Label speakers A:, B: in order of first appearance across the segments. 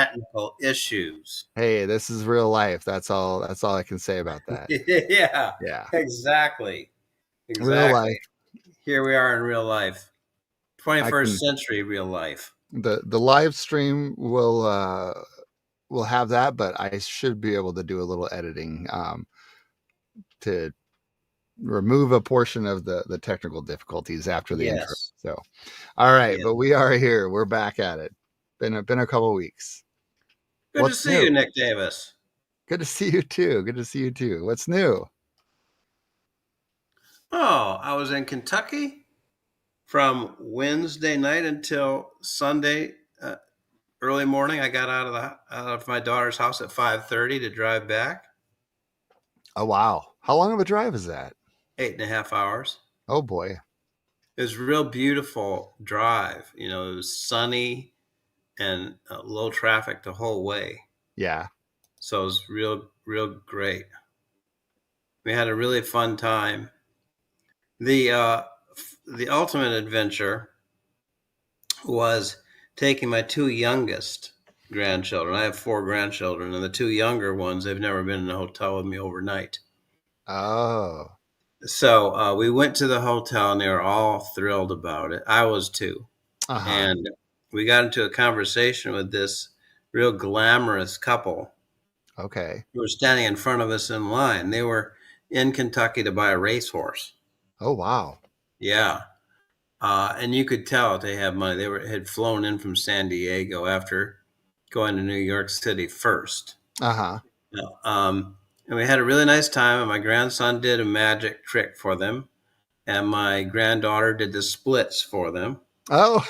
A: technical issues.
B: Hey, this is real life. That's all I can say about that.
A: Yeah,
B: Yeah.
A: exactly.
B: Real
A: Exactly.
B: life.
A: Here we are in real life,
B: I
A: 21st
B: can
A: century real life.
B: the live stream will have that, but I should be able to do a little editing to remove a portion of the technical difficulties after the intro.
A: Yes.
B: So, all right,
A: Yeah.
B: but we are here. We're back at it. Been a couple weeks.
A: Good to
B: What's
A: see you,
B: new?
A: Nick Davis.
B: Good to see you too. Good to see you too. What's new?
A: Oh, I was in Kentucky from Wednesday night until Sunday early morning. I got out of my daughter's house at 5:30 to drive back.
B: Oh wow. How long of a drive is that?
A: 8.5 hours.
B: Oh boy.
A: It was a real beautiful drive. It was sunny and low traffic the whole way.
B: Yeah.
A: So it was real great. We had a really fun time. The uh, the ultimate adventure was taking my two youngest grandchildren. I have four grandchildren, and the two younger ones, they've never been in a hotel with me overnight.
B: Oh.
A: So we went to the hotel, and they were all thrilled about it. I was too.
B: Uh-huh.
A: And we got into a conversation with this real glamorous couple
B: Okay.
A: who were standing in front of us in line. They were in Kentucky to buy a racehorse.
B: Oh wow.
A: Yeah. And you could tell they had money. Had flown in from San Diego after going to New York City first.
B: Uh-huh.
A: Yeah. And we had a really nice time. And my grandson did a magic trick for them, and my granddaughter did the splits for them,
B: Oh.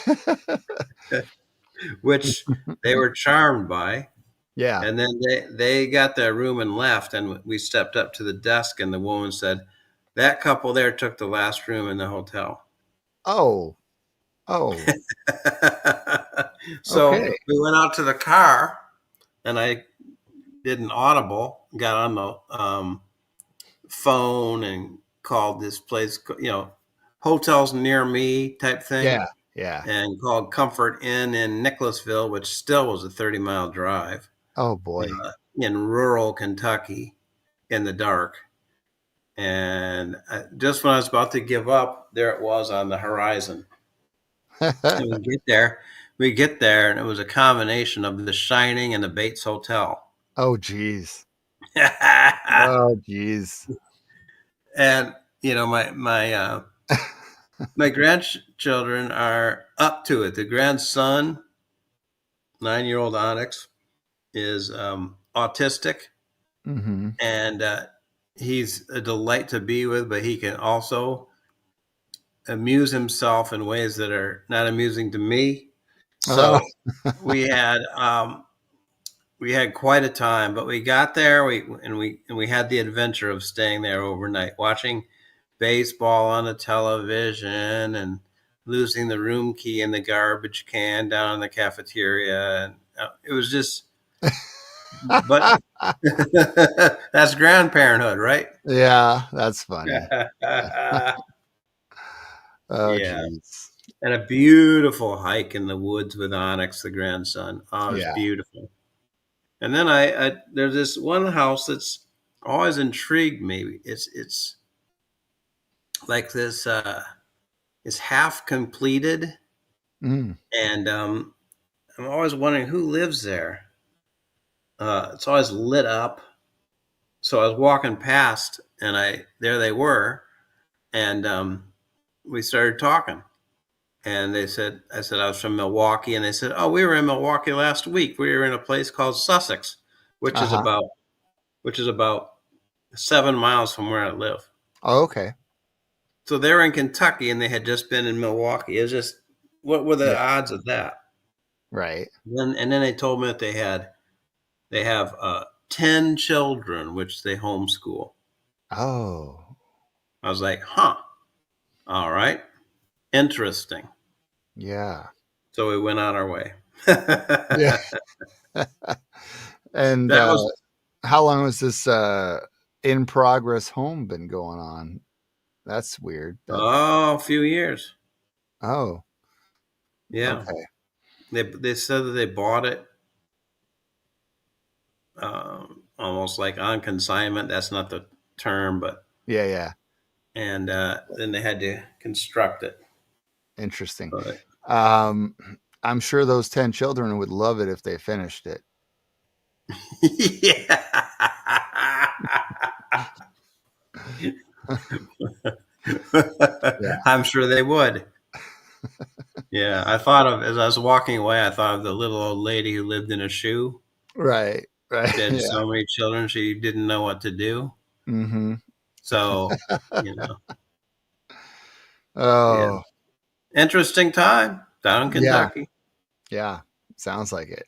A: which they were charmed by.
B: Yeah.
A: And then they got their room and left, and we stepped up to the desk, and the woman said, "That couple there took the last room in the hotel."
B: Oh. Oh.
A: So
B: Okay.
A: we went out to the car, and I did an audible, got on the phone, and called this place, hotels near me type thing,
B: Yeah. Yeah.
A: and called Comfort Inn in Nicholasville, which still was a 30-mile drive
B: Oh boy.
A: in rural Kentucky in the dark. And just when I was about to give up, there it was on the horizon. And we get there, and it was a combination of The Shining and the Bates Hotel.
B: Oh geez. Oh geez.
A: And my grandchildren are up to it. The grandson, 9-year-old Onyx, is autistic,
B: Mm-hmm.
A: and he's a delight to be with, but he can also amuse himself in ways that are not amusing to me.
B: Oh.
A: So we had um, we had quite a time, but we got there. We had the adventure of staying there overnight, watching baseball on the television, and losing the room key in the garbage can down in the cafeteria. And it was just, but that's grandparenthood, right?
B: Yeah, that's funny. Oh
A: Yeah.
B: geez.
A: And a beautiful hike in the woods with Onyx, the grandson. Oh, it was
B: Yeah.
A: beautiful. And then there's this one house that's always intrigued me. It's like this. It's half completed,
B: Mm.
A: and I'm always wondering who lives there. It's always lit up. So I was walking past, and there they were, and we started talking. And I said I was from Milwaukee, and they said, "Oh, we were in Milwaukee last week. We were in a place called Sussex, which is
B: Uh-huh.
A: about which is about 7 miles from where I live."
B: Oh, okay.
A: So they were in Kentucky, and they had just been in Milwaukee. It's just, what were the
B: Yeah.
A: odds of that?
B: Right.
A: And then they told me that they have 10 children, which they homeschool.
B: Oh.
A: I was like, huh, all right, interesting.
B: Yeah.
A: So we went on our way. That
B: Yeah. And
A: was
B: how long was this in progress home been going on? That's weird. That
A: a few years.
B: oh,
A: Yeah,
B: okay.
A: they said that they bought it almost like on consignment. That's not the term, but
B: Yeah, yeah.
A: and then they had to construct it.
B: Interesting.
A: But
B: Um, I'm sure those 10 children would love it if they finished it.
A: yeah,
B: Yeah.
A: I'm sure they would. Yeah, I thought of as I was walking away, I thought of the little old lady who lived in a shoe.
B: Right. Right.
A: She had
B: Yeah.
A: so many children, she didn't know what to do.
B: Mm-hmm.
A: So, you know, yeah,
B: Oh,
A: interesting time down in
B: yeah.
A: Kentucky.
B: Yeah. Sounds like it.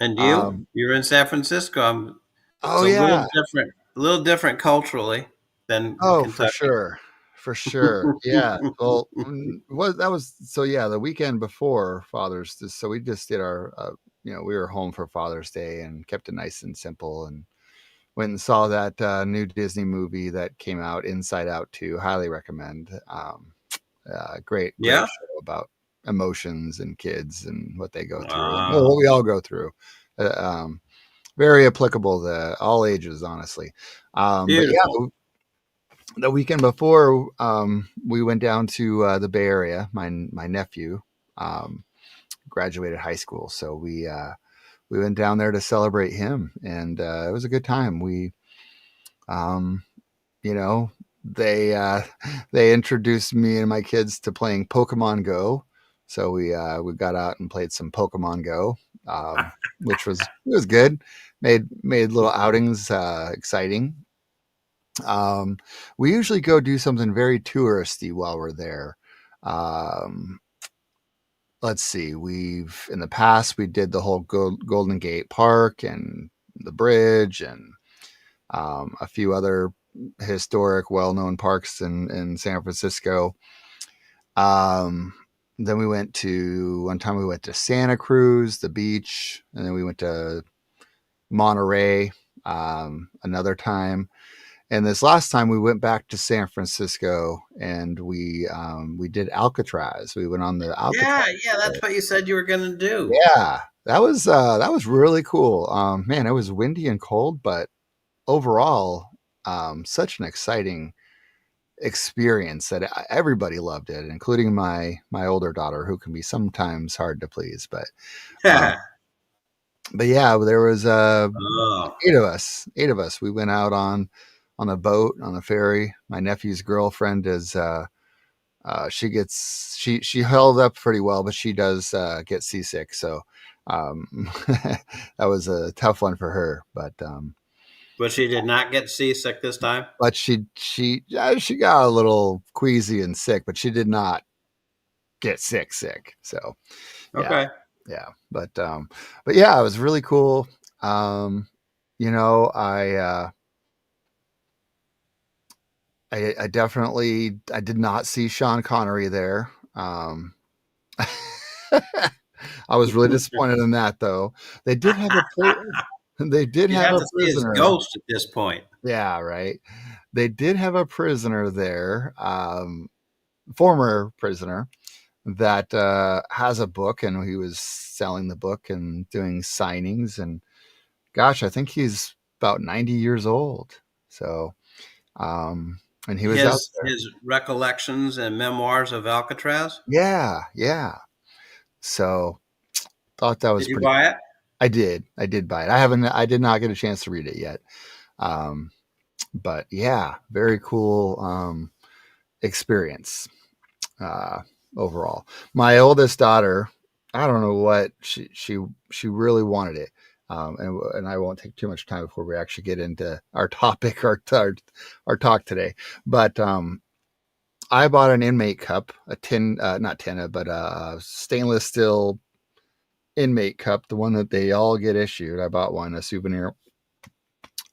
A: And you,
B: Um,
A: you're in San Francisco. It's
B: oh yeah.
A: a little different culturally than
B: Oh, for
A: Kentucky.
B: sure. For sure. Yeah. Well, what that was so yeah, the weekend before so we just did our we were home for Father's Day and kept it nice and simple and went and saw that new Disney movie that came out, Inside Out 2. Highly recommend. Great
A: Yeah.
B: show about emotions and kids and what they go through. Well, what
A: Wow.
B: we all go through. Uh, um, Very applicable to all ages, honestly. But yeah,
A: Beautiful.
B: the weekend before, we went down to the Bay Area. My nephew um, graduated high school, so we went down there to celebrate him, and it was a good time. Um, you know, they they introduced me and my kids to playing Pokemon Go, so we got out and played some Pokemon Go, which was good. Made little outings exciting. Um, we usually go do something very touristy while we're there. Um, let's see, we've in the past we did the whole Golden Gate Park and the bridge and a few other historic, well-known parks in San Francisco. Um, then one time we went to Santa Cruz, the beach, and then we went to Monterey another time. And this last time we went back to San Francisco and we did Alcatraz. We went on the Alcatraz.
A: Yeah, yeah, that's what you said you were going to do.
B: Yeah, that was really cool. Man, it was windy and cold, but overall, such an exciting experience that everybody loved it, including my older daughter, who can be sometimes hard to please. Uh, but yeah, there was
A: Oh,
B: eight of us. We went out on a boat on a ferry. My nephew's girlfriend is she held up pretty well, but she does get seasick, so that was a tough one for her.
A: but she did not get seasick this time.
B: But she got a little queasy and sick, but she did not get sick. So yeah,
A: Okay.
B: yeah. But yeah, it was really cool. Um, you know, I definitely I did not see Sean Connery there. I was really disappointed in that though. They did have a they did
A: You'd
B: have
A: have
B: a
A: to see his
B: prisoner.
A: ghost at this point.
B: Yeah, right. They did have a prisoner there, former prisoner that has a book, and he was selling the book and doing signings. And gosh, I think he's about 90 years old. So, and he was out there.
A: His recollections and memoirs of Alcatraz.
B: Yeah, yeah. So thought that was
A: Did you
B: pretty.
A: buy it?
B: I did buy it. I did not get a chance to read it yet. Um, but yeah, very cool experience uh, overall. My oldest daughter, I don't know what she really wanted it, and I won't take too much time before we actually get into our topic, our talk today. But I bought an inmate cup, a tin, not tin, but a stainless steel inmate cup, the one that they all get issued. I bought one, a souvenir.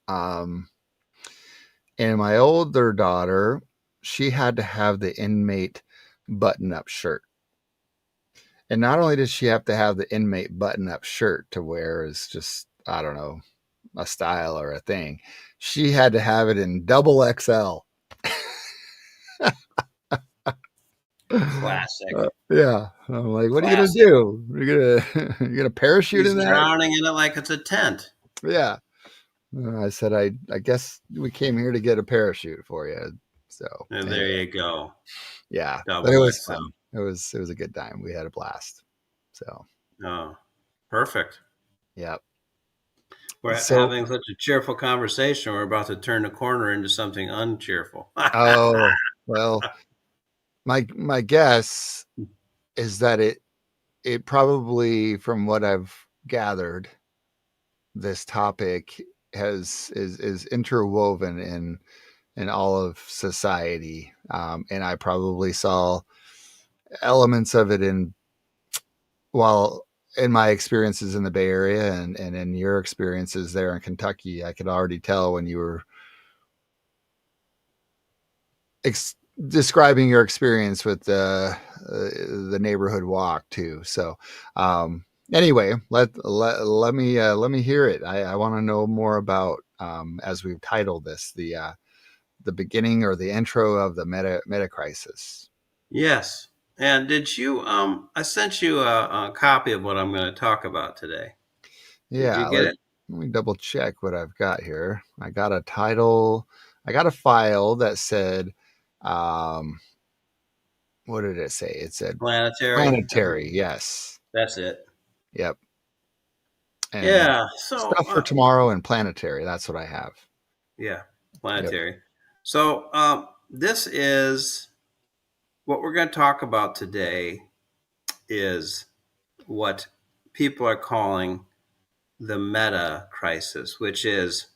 B: Um, and my older daughter, she had to have the inmate button up shirt. And not only did she have to have the inmate button up shirt to wear as just, I don't know, a style or a thing, she had to have it in double XL.
A: Classic.
B: Yeah. I'm like, what are you gonna
A: Classic.
B: do? You're gonna parachute
A: He's
B: in that?
A: drowning in it like it's a tent.
B: Yeah. I said, I guess we came here to get a parachute for you. So
A: And there
B: anyway,
A: you go.
B: yeah, but it
A: Double
B: was
A: XL.
B: fun. It was a good time. We had a blast. So
A: Oh, perfect.
B: yeah.
A: We're
B: So
A: having such a cheerful conversation. We're about to turn the corner into something uncheerful.
B: oh well, my guess is that it probably, from what I've gathered, this topic is interwoven in all of society, and I probably saw elements of it in, well, in my experiences in the Bay Area, and in your experiences there in Kentucky. I could already tell when you were describing your experience with the neighborhood walk too. So anyway, let me hear it. I want to know more about, as we've titled this, the beginning or the intro of the meta crisis.
A: Yes. And did you I sent you a copy of what I'm going to talk about today. Did you
B: Yeah,
A: get it?
B: let me double check what I've got here. I got a title. I got a file that said, um, what did it say? It said
A: Planetary.
B: planetary. Yes.
A: That's it.
B: Yep. And
A: Yeah. So
B: stuff for tomorrow and planetary. That's what I have.
A: yeah,
B: Yep.
A: planetary. So this is what we're going to talk about today is what people are calling the meta crisis, which is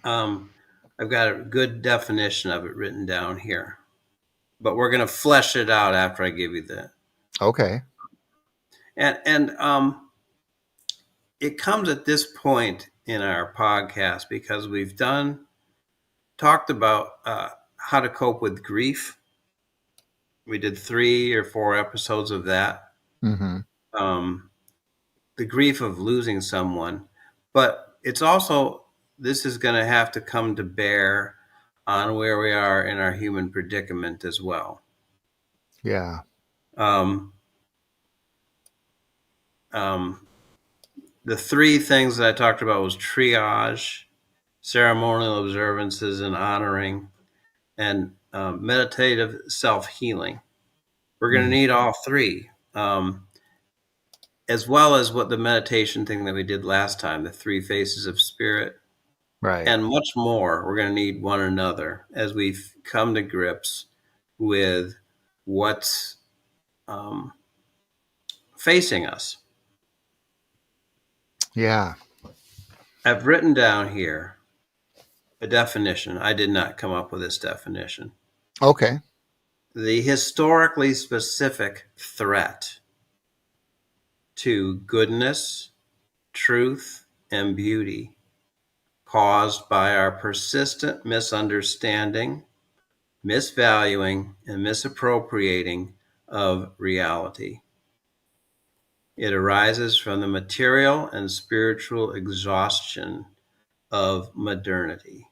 A: um, I've got a good definition of it written down here, but we're going to flesh it out after I give you the
B: Okay.
A: and it comes at this point in our podcast because we've talked about how to cope with grief. We did 3 or 4 episodes of that.
B: Mm-hmm.
A: Um, the grief of losing someone, but it's also this is going to have to come to bear on where we are in our human predicament as well.
B: Yeah.
A: Um, um, the 3 things that I talked about was triage, ceremonial observances and honoring, and meditative self-healing. We're going to
B: Mm.
A: need all 3, as well as what the meditation thing that we did last time, the 3 faces of spirit,
B: Right.
A: and much more. We're going to need one another as we come to grips with what's um, facing us.
B: Yeah.
A: I've written down here a definition. I did not come up with this definition.
B: Okay.
A: The historically specific threat to goodness, truth, and beauty caused by our persistent misunderstanding, misvaluing, and misappropriating of reality. It arises from the material and spiritual exhaustion of modernity.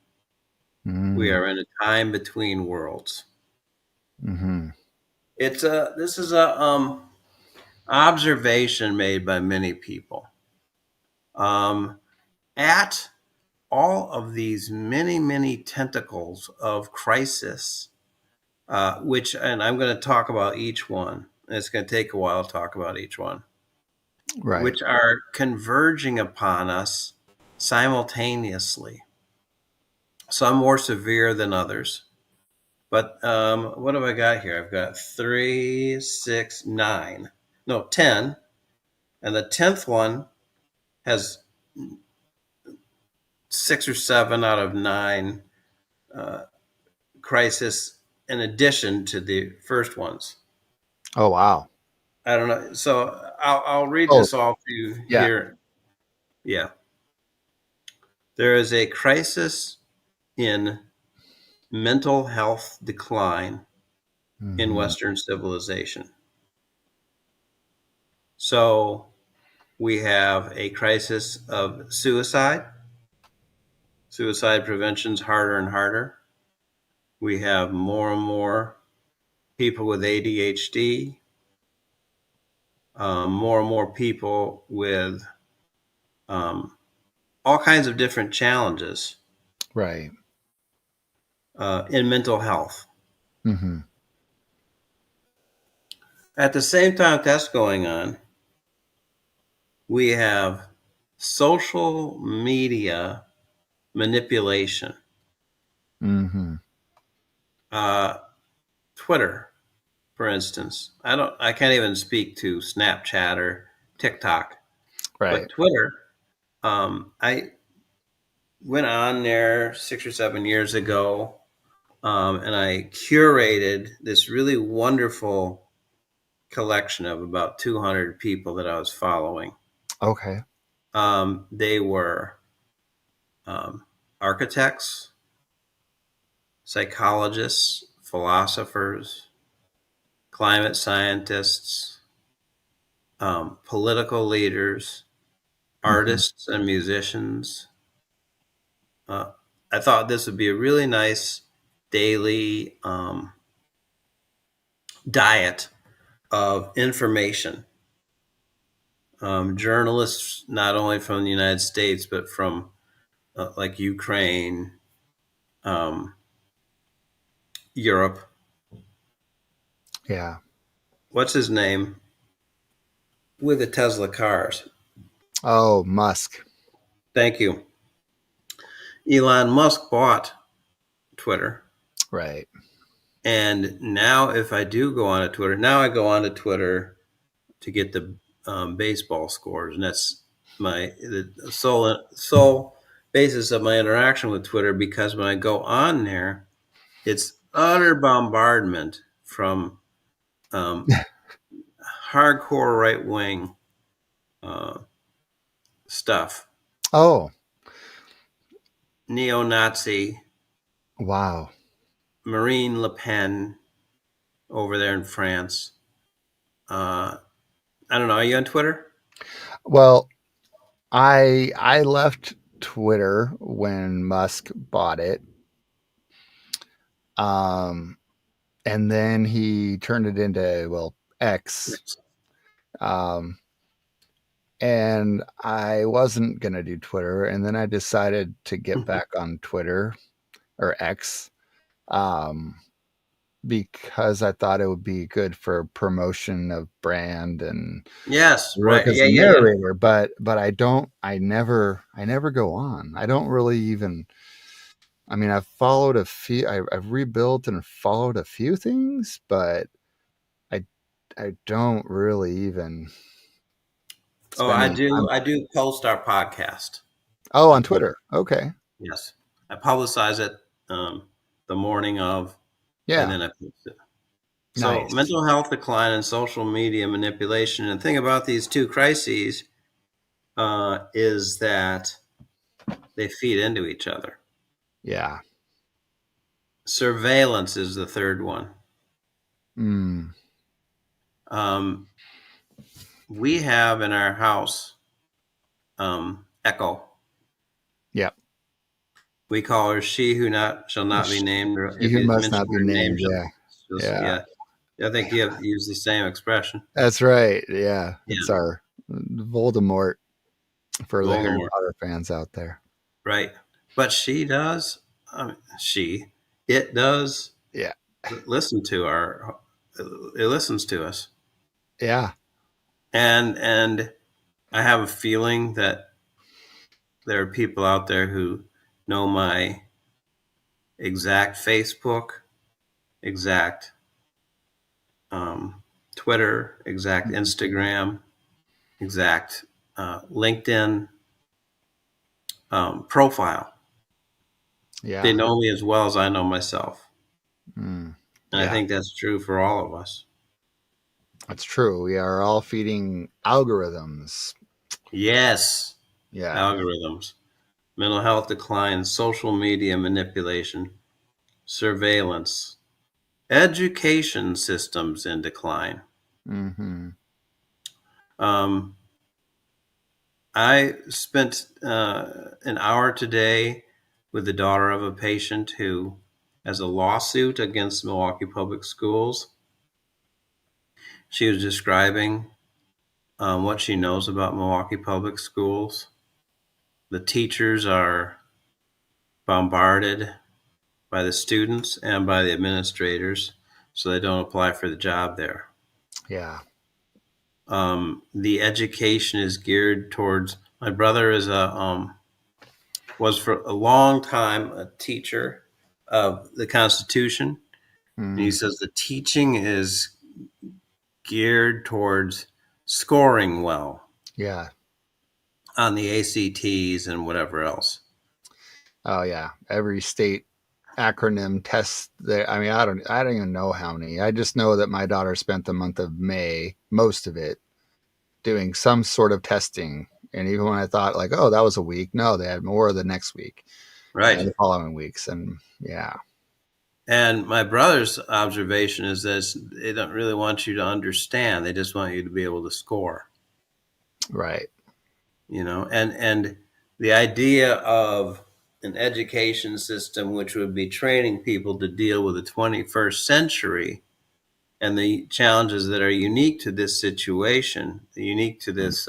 A: We
B: Mm.
A: are in a time between worlds.
B: Mm-hmm.
A: This is a observation made by many people um, at all of these many tentacles of crisis, which, and I'm going to talk about each one. And it's going to take a while to talk about each one,
B: Right.
A: which are converging upon us simultaneously. Some more severe than others. But what have I got here? I've got 3, 6, 9, no, 10. And the 10th one has 6 or 7 out of 9 uh, crisis in addition to the first ones.
B: Oh wow.
A: I don't know. So I'll read
B: Oh
A: this all to you
B: yeah.
A: here. Yeah. There is a crisis in mental health decline in
B: Mm-hmm.
A: Western civilization. So we have a crisis of suicide. Suicide prevention's harder and harder. We have more and more people with ADHD, more and more people with um, all kinds of different challenges
B: Right.
A: in mental health.
B: Hmm.
A: At the same time that's going on, we have social media manipulation.
B: Hmm.
A: Uh, Twitter, for instance. I can't even speak to Snapchat or TikTok,
B: Right.
A: but Twitter. I went on there 6 or 7 years ago, and I curated this really wonderful collection of about 200 people that I was following.
B: Okay.
A: They were um, architects, psychologists, philosophers, climate scientists, political leaders,
B: Hmm.
A: artists, and musicians. Uh, I thought this would be a really nice daily diet of information. Journalists, not only from the United States, but from like Ukraine, um, Europe.
B: Yeah.
A: What's his name? With the Tesla cars.
B: Oh, Musk.
A: Thank you. Elon Musk bought Twitter.
B: Right.
A: And now, if I do go on to Twitter, now I go on to Twitter to get the baseball scores, and that's the sole basis of my interaction with Twitter. Because when I go on there, it's utter bombardment from um, hardcore right wing uh, stuff,
B: Oh,
A: neo Nazi,
B: wow.
A: Marine Le Pen over there in France. Uh, I don't know. Are you on Twitter?
B: Well, I left Twitter when Musk bought it. Um, and then he turned it into, well, X. Um, and I wasn't going to do Twitter. And then I decided to get back on Twitter or X, um, because I thought it would be good for promotion of brand and
A: Yes,
B: work
A: right.
B: as
A: Yeah,
B: a
A: yeah, yeah.
B: narrator. But I never go on. I don't really even. I mean, I've followed a few. I've rebuilt and followed a few things, but I I don't really even
A: Oh,
B: spend
A: I
B: any
A: do.
B: time.
A: I do post our podcast
B: Oh,
A: on
B: on
A: Twitter.
B: Twitter. Okay.
A: Yes, I publicize it the morning of, and
B: Yeah.
A: then I post it. So,
B: Nice.
A: mental health decline and social media manipulation. And the thing about these two crises is that they feed into each other.
B: Yeah.
A: Surveillance is the third one.
B: Mm.
A: Um, we have in our house Echo.
B: Yeah.
A: We call her "She who not shall not be named." Or
B: She
A: if
B: who
A: you
B: must
A: mention
B: not be
A: her name,
B: named. Yeah. Yeah.
A: yeah. I think you have used the same expression.
B: That's right. Yeah. It's
A: Yeah,
B: our Voldemort for the Harry
A: Voldemort,
B: Potter fans out there.
A: right? But she does. It does
B: Yeah.
A: listen to our. It listens to us,
B: Yeah.
A: and I have a feeling that there are people out there who know my exact Facebook, exact Twitter, exact
B: Mhm.
A: Instagram, exact LinkedIn profile. They
B: Yeah.
A: know me as well as I know myself.
B: Mm.
A: And I
B: Yeah.
A: think that's true for all of us.
B: That's true. We are all feeding algorithms.
A: Yes,
B: Yeah.
A: algorithms, mental health decline, social media manipulation, surveillance, education systems in decline.
B: Hmm.
A: Um, I spent an hour today with the daughter of a patient who has a lawsuit against Milwaukee Public Schools. She was describing what she knows about Milwaukee Public Schools. The teachers are bombarded by the students and by the administrators, so they don't apply for the job there.
B: Yeah.
A: The education is geared towards. My brother is a was for a long time a teacher of the Constitution, and he
B: Mm,
A: says the teaching is geared towards scoring well
B: yeah.
A: on the ACTs and whatever else.
B: Oh yeah. Every state acronym tests there. I mean, I don't even know how many. I just know that my daughter spent the month of May, most of it, doing some sort of testing. And even when I thought like, oh, that was a week, no, they had more the next week and
A: Right.
B: the following weeks. And yeah,
A: And my brother's observation is that they don't really want you to understand. They just want you to be able to score,
B: right.
A: and the idea of an education system which would be training people to deal with the 21st century and the challenges that are unique to this situation, unique to this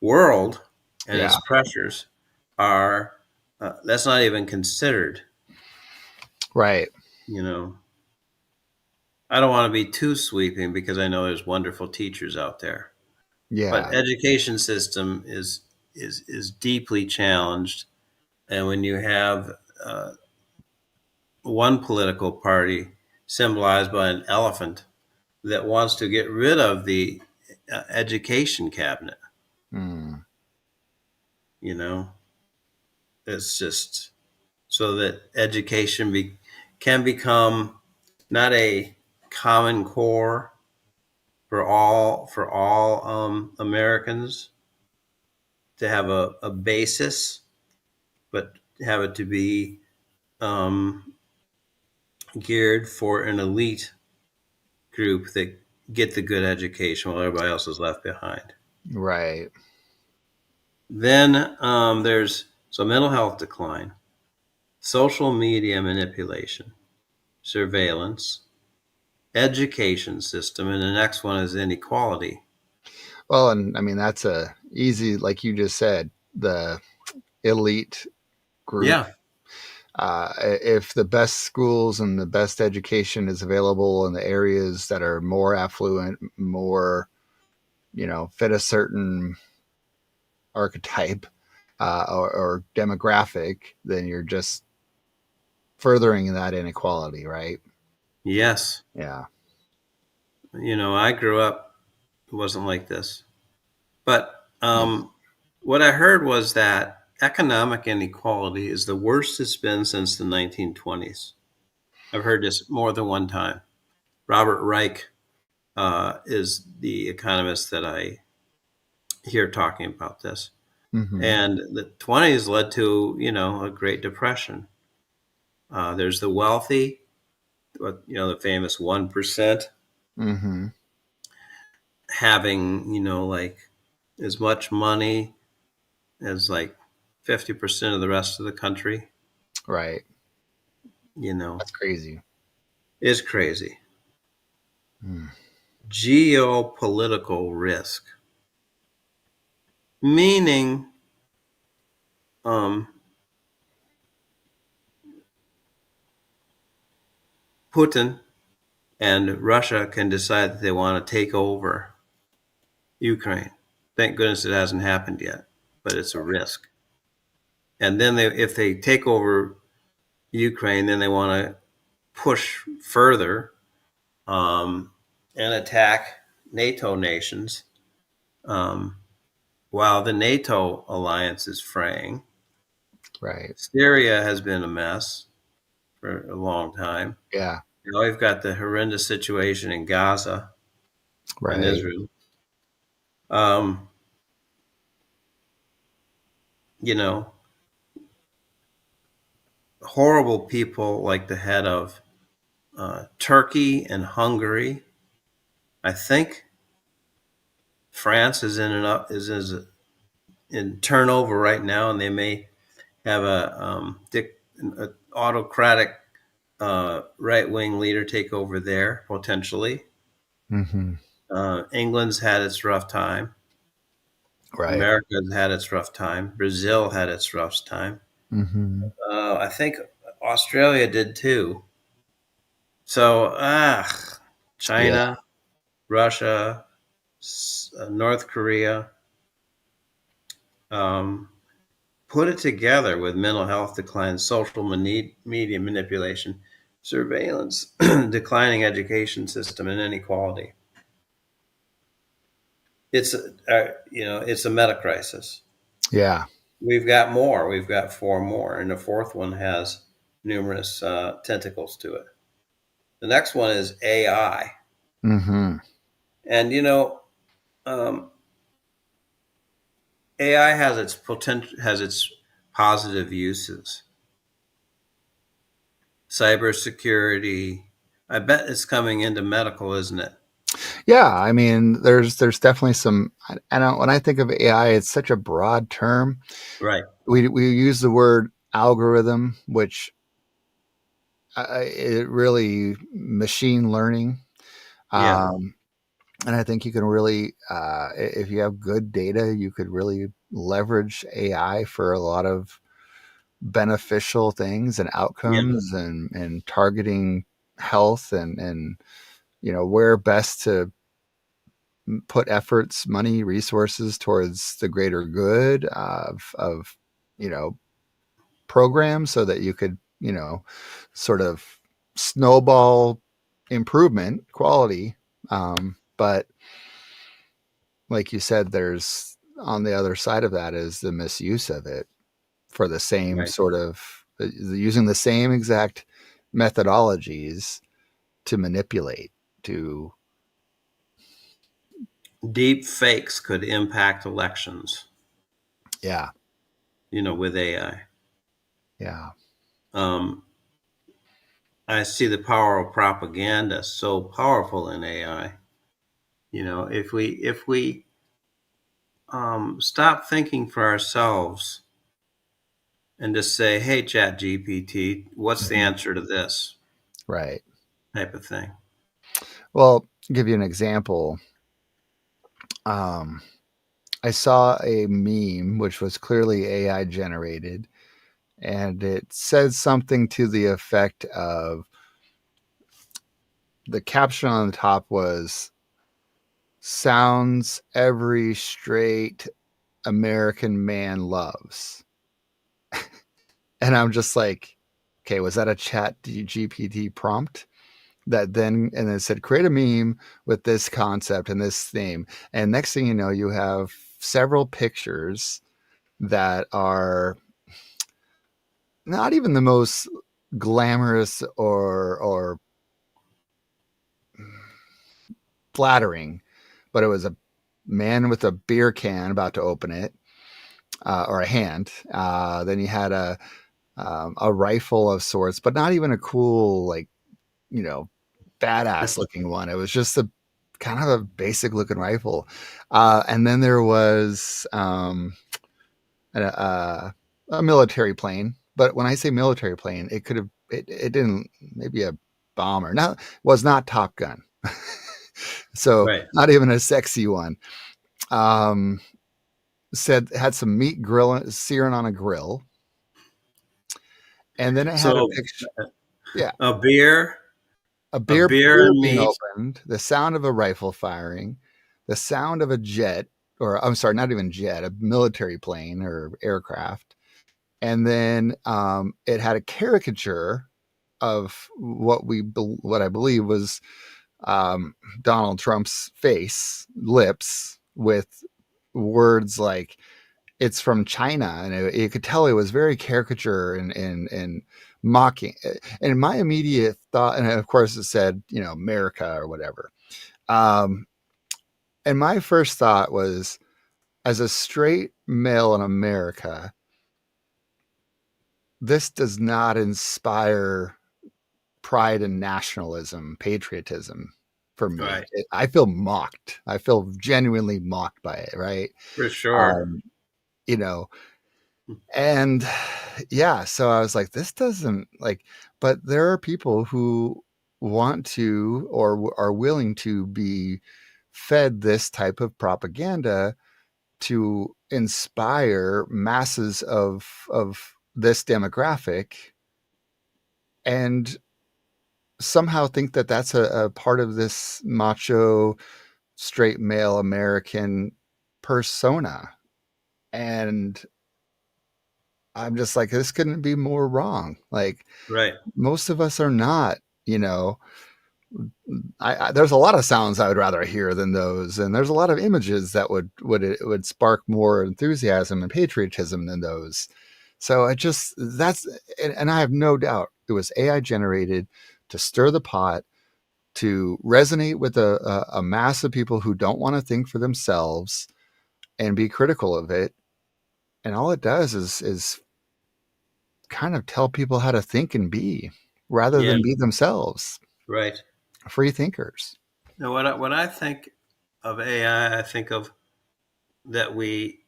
A: world and
B: Yeah,
A: its pressures are that's not even considered.
B: right.
A: You know, I don't want to be too sweeping because I know there's wonderful teachers out there, but
B: Yeah.
A: education system is deeply challenged, and when you have uh, one political party symbolized by an elephant that wants to get rid of the education cabinet,
B: Mm,
A: you know, it's just so that education can become not a common core for all Americans to have a basis, but have it to be um, geared for an elite group that get the good education while everybody else is left behind.
B: right.
A: Then there's mental health decline, social media manipulation, surveillance, education system, and the next one is inequality.
B: Well, and I mean, that's a easy, like you just said, the elite group.
A: Yeah,
B: If the best schools and the best education is available in the areas that are more affluent, more, fit a certain archetype or demographic, then you're just furthering that inequality, right?
A: yes.
B: Yeah.
A: I grew up, it wasn't like this. But
B: Mm.
A: what I heard was that economic inequality is the worst it's been since the 1920s. I've heard this more than one time. Robert Reich is the economist that I hear talking about this.
B: Mm-hmm.
A: And the 20s led to, a Great Depression. There's the wealthy, the famous 1%
B: Mm-hmm.
A: having, like as much money as like 50% of the rest of the country,
B: Right.
A: you know,
B: That's crazy.
A: is crazy.
B: Mm.
A: Geopolitical risk, meaning um, Putin and Russia can decide that they want to take over Ukraine. Thank goodness it hasn't happened yet, but it's a risk. And then if they take over Ukraine, then they want to push further um, and attack NATO nations um, while the NATO alliance is fraying.
B: Right.
A: Syria has been a mess for a long time.
B: Yeah.
A: Now we've got the horrendous situation in Gaza and
B: Right.
A: Israel. Um, you know, horrible people like the head of Turkey and Hungary. I think France is is in turnover right now, and they may have an autocratic right wing leader take over there potentially.
B: Mm-hmm.
A: England's had its rough time.
B: Right.
A: America had its rough time. Brazil had its rough time.
B: Hmm.
A: I think Australia did too. So,
B: Yeah.
A: China, Russia, North Korea, um, put it together with mental health decline, social media manipulation, surveillance, declining education system, and inequality. It's a meta crisis.
B: Yeah.
A: We've got more. We've got four more, and the fourth one has numerous tentacles to it. The next one is AI,
B: Hmm.
A: and um, AI has its potential, has its positive uses. Cybersecurity. I bet it's coming into medical, isn't it?
B: Yeah. I mean, there's definitely some. I don't. When I think of AI, it's such a broad term.
A: Right.
B: We use the word algorithm, which it really machine learning.
A: Yeah.
B: Um, and I think you can really, if you have good data, you could really leverage AI for a lot of beneficial things and
A: Yeah.
B: outcomes, and targeting health, and where best to put efforts, money, resources towards the greater good of you know programs, so that you could sort of snowball improvement quality. But like you said, there's on the other side of that is the misuse of it for the same
A: Right.
B: sort of using the same exact methodologies to manipulate to.
A: Deep fakes could impact elections,
B: Yeah.
A: with AI.
B: Yeah.
A: Um, I see the power of propaganda so powerful in AI. If we stop thinking for ourselves and just say, "Hey, Chat GPT, what's the
B: Mhm.
A: answer to this?"
B: Right.
A: type of thing.
B: Well, give you an example. um I saw a meme which was clearly AI generated, and it said something to the effect of, the caption on the top was, sounds every straight American man loves. And I'm just like, okay, was that a chat GPT prompt? That then, and it said, create a meme with this concept and this theme. And next thing you know, you have several pictures that are not even the most glamorous or flattering, but it was a man with a beer can about to open it, or a hand. Then you had a rifle of sorts, but not even a cool, like, you know badass looking one. It was just a kind of a basic looking rifle. And then there was a, a military plane. But when I say military plane, it could have it didn't, maybe a bomber. Now, was not Top Gun. So
A: Right.
B: not even a sexy one. Um, Said had some meat grilling searing on a grill, and then it had a
A: So
B: picture. Yeah,
A: a beer,
B: a
A: a
B: beer
A: beer
B: beer
A: and
B: being
A: meat.
B: opened, the sound of a rifle firing, the sound of a jet, or I'm sorry, not even jet, a military plane or aircraft, and then it had a caricature of what I believe was Donald Trump's face, lips, with words like "it's from China," and you could tell it was very caricature and mocking. And my immediate thought, and of course it said, America or whatever. Um, and my first thought was, as a straight male in America, this does not inspire pride and nationalism, patriotism for me.
A: Right.
B: I feel mocked. I feel genuinely mocked by it, right?
A: For sure.
B: Um, you know, and yeah, so I was like, this doesn't like, but there are people who want to, or are willing to be fed this type of propaganda to inspire masses of this demographic and somehow think that that's a part of this macho straight male American persona. And I'm just like, this couldn't be more wrong. Like,
A: Right.
B: most of us are not, there's a lot of sounds I would rather hear than those, and there's a lot of images that would spark more enthusiasm and patriotism than those. So I just that's and I have no doubt it was AI generated to stir the pot, to resonate with a mass of people who don't want to think for themselves and be critical of it. And all it does is kind of tell people how to think and be rather
A: Yeah.
B: than be themselves,
A: Right.
B: free thinkers.
A: Now, when I think of AI, I think of that we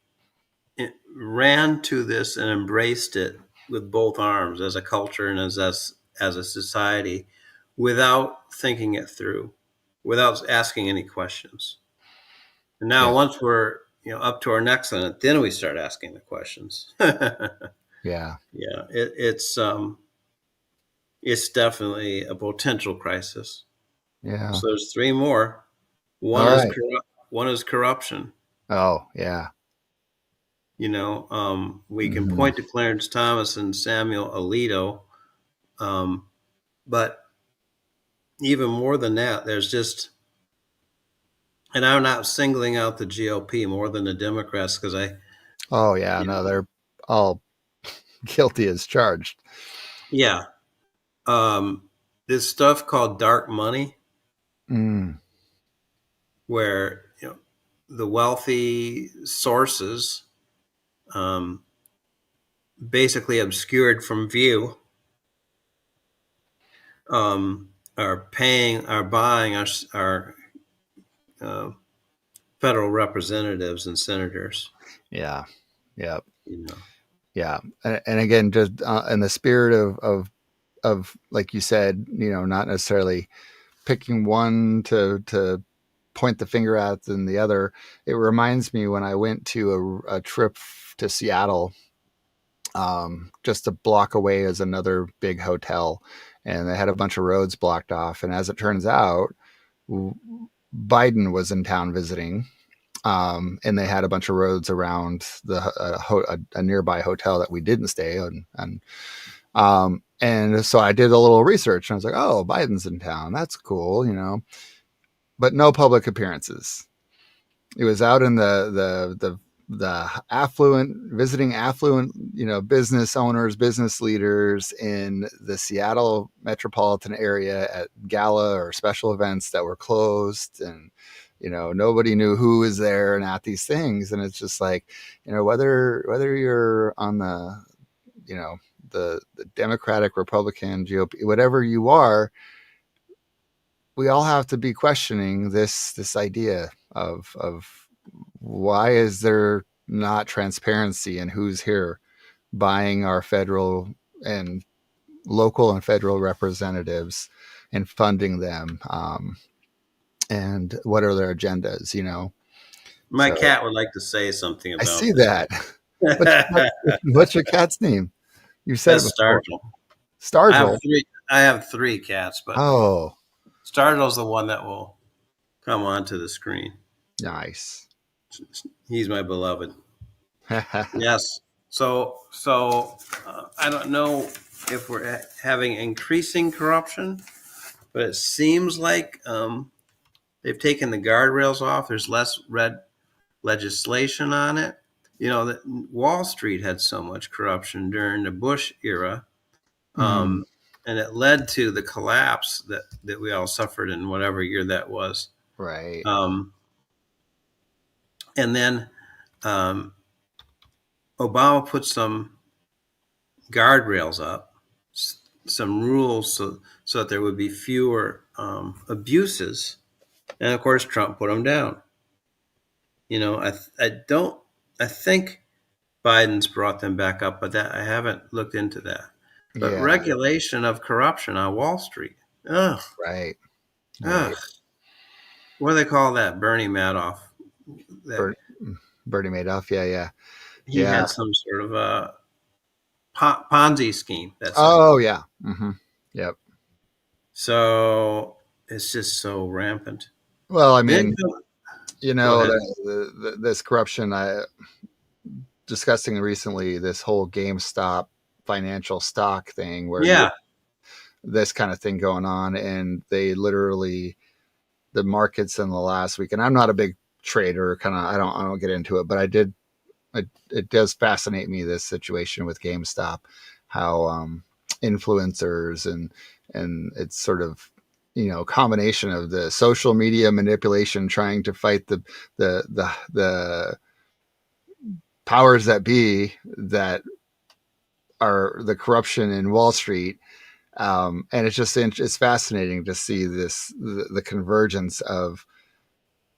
A: ran to this and embraced it with both arms as a culture and as a society, without thinking it through, without asking any questions. And
B: Yeah.
A: now, once we're up to our necks on it, then we start asking the questions.
B: Yeah.
A: Yeah, it's definitely a potential crisis.
B: Yeah.
A: So there's three more.
B: All right.
A: One is corruption.
B: Oh, yeah.
A: We can
B: Hmm.
A: point to Clarence Thomas and Samuel Alito, um, but even more than that, there's just, and I'm not singling out the GOP more than the Democrats because
B: Oh, yeah.
A: you
B: No,
A: know,
B: they're all guilty as charged.
A: yeah, um, this stuff called dark money,
B: Mm.
A: where the wealthy sources, um, basically obscured from view, are buying our uh, federal representatives and senators.
B: Yeah. Yeah.
A: You know,
B: Yeah. And again, just in the spirit of, like you said, not necessarily picking one to point the finger at than the other. It reminds me when I went to a trip to Seattle, just a block away is another big hotel, and they had a bunch of roads blocked off. And as it turns out, Biden was in town visiting, and they had a bunch of roads around a nearby hotel that we didn't stay on. And so I did a little research, and I was like, "Oh, Biden's in town. That's cool." But no public appearances. It was out in the affluent, visiting affluent, business owners, business leaders in the Seattle metropolitan area at gala or special events that were closed. And nobody knew who was there and at these things. And it's just like, whether you're on you know the Democratic, Republican, GOP, whatever you are, we all have to be questioning this idea of why is there not transparency in who's here buying our federal and local and federal representatives and funding them, and what are their agendas.
A: my
B: So
A: cat would like to say something
B: I
A: about
B: see
A: this.
B: that. What's your cat's name? You said it
A: That's
B: before.
A: Stargell.
B: Stargell.
A: I have three cats, but
B: Oh,
A: Stargell's the one that will come onto the screen.
B: nice.
A: He's my beloved. Yes. So I don't know if we're having increasing corruption, but it seems like they've taken the guardrails off. There's less red legislation on it. Wall Street had so much corruption during the Bush era,
B: Mm,
A: and it led to the collapse that we all suffered in whatever year that was.
B: right.
A: Um, and then um, Obama put some guardrails up, some rules so that there would be fewer abuses, and of course Trump put them down. I don't. I think Biden's brought them back up, but that I haven't looked into that. But
B: Yeah,
A: regulation of corruption on Wall Street. Ugh,
B: right.
A: ugh.
B: Right.
A: What do they call that? Bernie Madoff. That
B: Bert, Bernie Madoff. Yeah, yeah,
A: He
B: yeah.
A: had some sort of a Ponzi scheme. That's it.
B: Oh, yeah. Yep.
A: So it's just so rampant.
B: Well, I
A: Then
B: mean,
A: go ahead.
B: this corruption. I discussing recently this whole GameStop financial stock thing where you
A: Yeah,
B: this kind of thing going on, and they literally the markets in the last week. And I'm not a big trader. Kind of, I don't get into it, but I did. It does fascinate me this situation with GameStop, how influencers and it's sort of combination of the social media manipulation trying to fight the powers that be that are the corruption in Wall Street. And it's fascinating to see the convergence of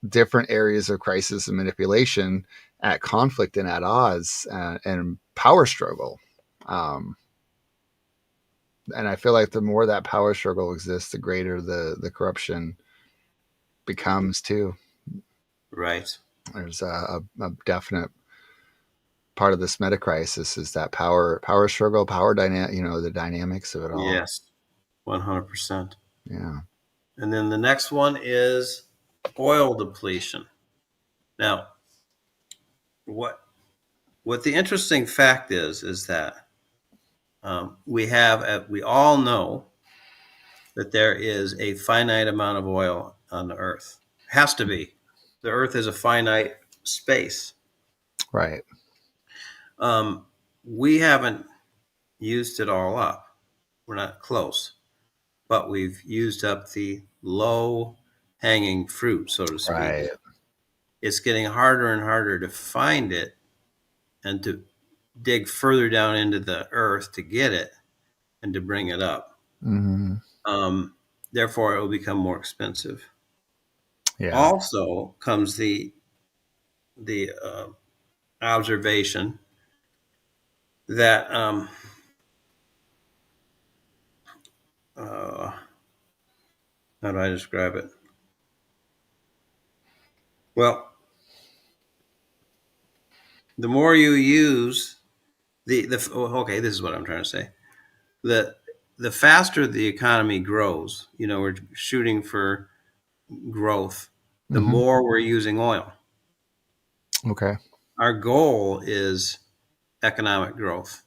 B: different areas of crisis and manipulation at conflict and at odds and power struggle. Um, and I feel like the more that power struggle exists, the greater the corruption becomes too.
A: right.
B: There's a definite part of this metacrisis is that power struggle, power dynamic, the dynamics of it all.
A: Yes, 100%.
B: Yeah.
A: And then the next one is oil depletion. Now, what what the interesting fact is that we all know that there is a finite amount of oil on the Earth. Has to be. The Earth is a finite space.
B: Right.
A: We haven't used it all up. We're not close, but we've used up the low hanging fruit, so to speak.
B: Right.
A: It's getting harder and harder to find it and to dig further down into the earth to get it and to bring it up.
B: Mm-hmm.
A: Therefore, it will become more expensive.
B: Yeah.
A: Also comes the observation that how do I describe it? Well, the more you use okay, this is what I'm trying to say. The the faster the economy grows, we're shooting for growth, the
B: Mm-hmm.
A: more we're using oil.
B: Okay.
A: Our goal is economic growth,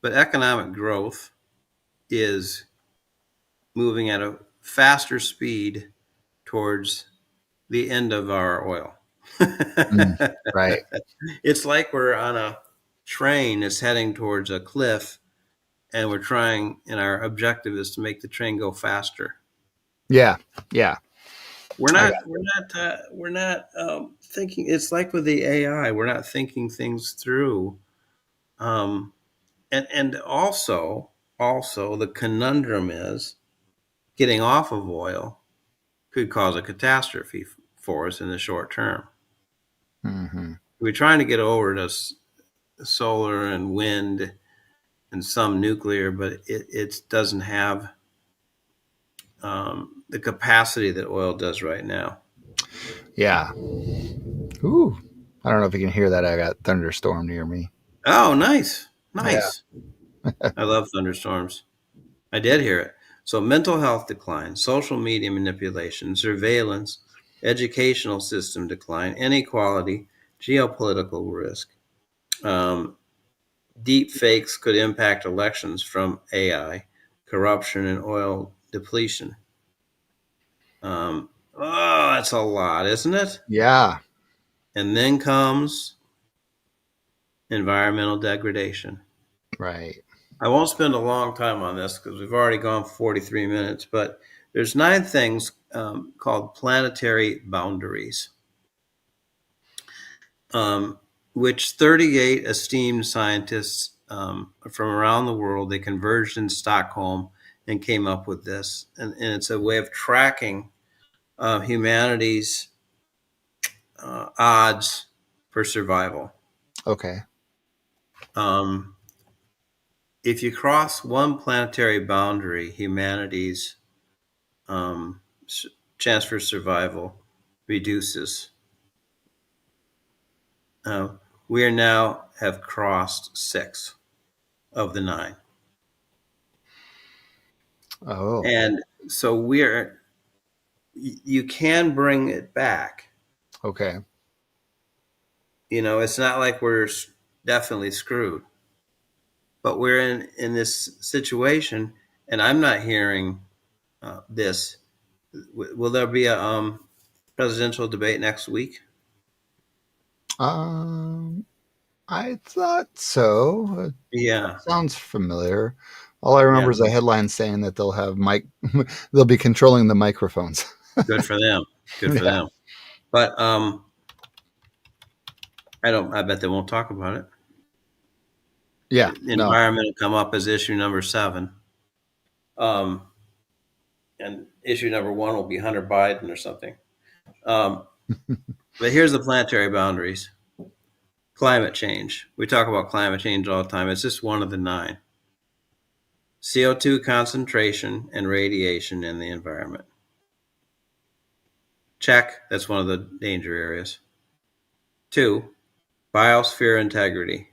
A: but economic growth is moving at a faster speed towards the end of our oil.
B: Mm. Right.
A: It's like we're on a train that's heading towards a cliff, and our objective is to make the train go faster.
B: Yeah. Yeah.
A: We're
B: I got.
A: not we're not we're not thinking. It's like with the AI, we're not thinking things through. Um, and also the conundrum is getting off of oil could cause a catastrophe for us in the short term.
B: Mm-hmm.
A: We're trying to get over to solar and wind and some nuclear, but it doesn't have the capacity that oil does right now.
B: Yeah. Ooh. I don't know if you can hear that. I got thunderstorm near me.
A: Oh, nice,
B: Yeah.
A: nice. I love thunderstorms. I did hear it. So mental health decline, social media manipulation, surveillance, educational system decline, inequality, geopolitical risk. Um, Deep fakes could impact elections from AI, corruption, and oil depletion. That's a lot, isn't it?
B: Yeah.
A: And then comes environmental degradation.
B: Right.
A: I won't spend a long time on this because we've already gone 43 minutes, but there's 9 things called planetary boundaries, um, which 38 esteemed scientists from around the world, they converged in Stockholm and came up with this. And it's a way of tracking humanity's odds for survival.
B: Okay.
A: Um, if you cross one planetary boundary, humanity's um, chance for survival reduces. Uh, we are now have crossed 6 of the 9,
B: Oh,
A: and so we're you can bring it back.
B: okay.
A: It's not like we're definitely screwed, but we're in this situation, and I'm not hearing this. Will there be a presidential debate next week?
B: Um, I thought so.
A: Yeah,
B: Sounds familiar. All I
A: yeah.
B: remember is a headline saying that they'll have they'll be controlling the microphones.
A: Good for them. Good for
B: Yeah.
A: them. But I don't. I bet they won't talk about it.
B: Yeah.
A: The
B: No.
A: environment will come up as issue number 7, um, and issue number 1 will be Hunter Biden or something. Um, but here's the planetary boundaries: climate change. We talk about climate change all the time. It's just one of the 9. CO2 concentration and radiation in the environment. Check. That's one of the danger areas. 2, biosphere integrity,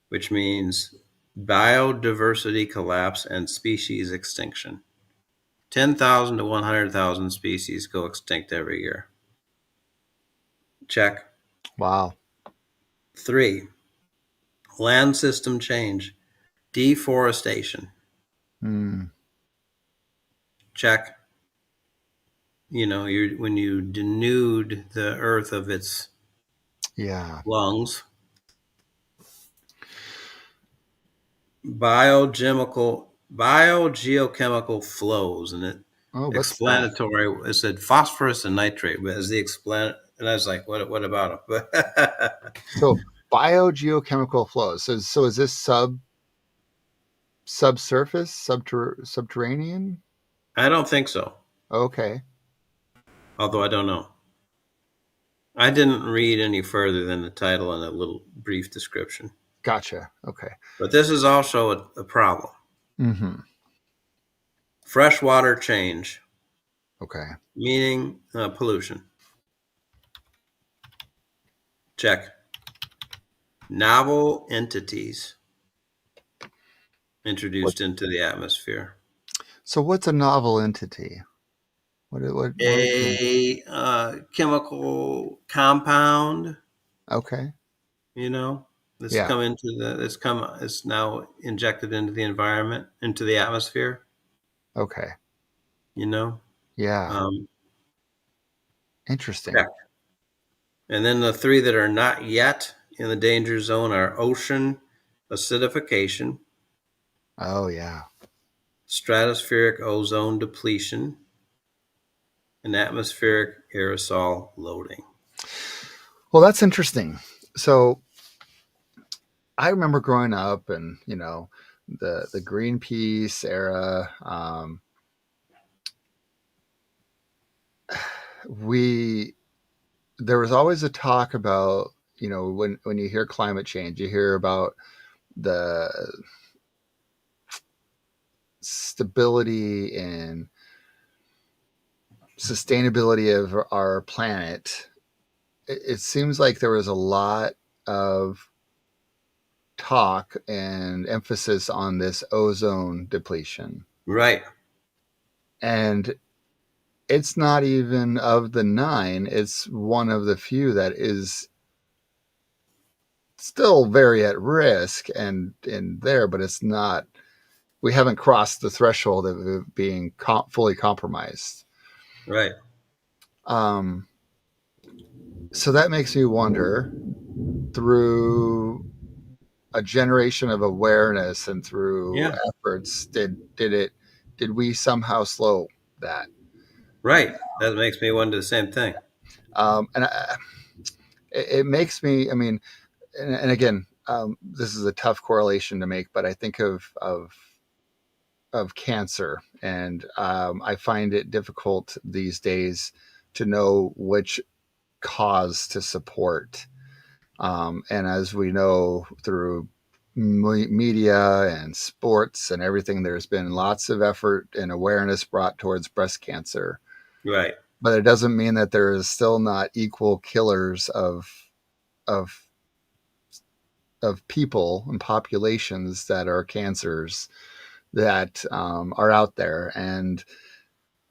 A: which means biodiversity collapse and species extinction. 10,000 to 100,000 species go extinct every year. Check.
B: Wow.
A: 3, land system change, deforestation.
B: Hmm.
A: Check. When you denude the earth of its
B: Yeah.
A: lungs. Biogeochemical flows, and it
B: Oh, what's that?
A: explanatory. It said phosphorus and nitrate as the explan, and I was like, what about them?
B: So biogeochemical flows. So is this subsurface, subterranean?
A: I don't think so.
B: Okay.
A: Although I don't know. I didn't read any further than the title and a little brief description.
B: Gotcha. Okay.
A: But this is also a problem.
B: Mm-hmm.
A: Freshwater change,
B: Okay.
A: meaning pollution. Check. Novel entities
B: What?
A: introduced into the atmosphere.
B: So what's a novel entity? What would you?
A: A chemical compound,
B: Okay.
A: you know,
B: Yeah.
A: that's now injected into the environment, into the atmosphere,
B: Okay.
A: you know.
B: Yeah.
A: Um,
B: Interesting.
A: yeah. And then the 3 that are not yet in the danger zone are ocean acidification,
B: Oh yeah.
A: stratospheric ozone depletion, and atmospheric aerosol loading.
B: Well, that's interesting. So I remember growing up, and the Greenpeace era. We There was always a talk about when you hear climate change, you hear about the stability and sustainability of our planet. It seems like there was a lot of talk and emphasis on this ozone depletion.
A: Right,
B: And it's not even of the 9, it's one of the few that is still very at risk and in there, but it's not, we haven't crossed the threshold of it being fully compromised.
A: right.
B: Um, so that makes me wonder, through a generation of awareness and through
A: Yeah,
B: efforts, did we somehow slow that?
A: right. That makes me wonder the same thing.
B: And it makes me, I mean, and again, this is a tough correlation to make, but I think of cancer, and I find it difficult these days to know which cause to support. And as we know through media and sports and everything, there's been lots of effort and awareness brought towards breast cancer,
A: Right.
B: but it doesn't mean that there is still not equal killers of of people and populations that are cancers that are out there, and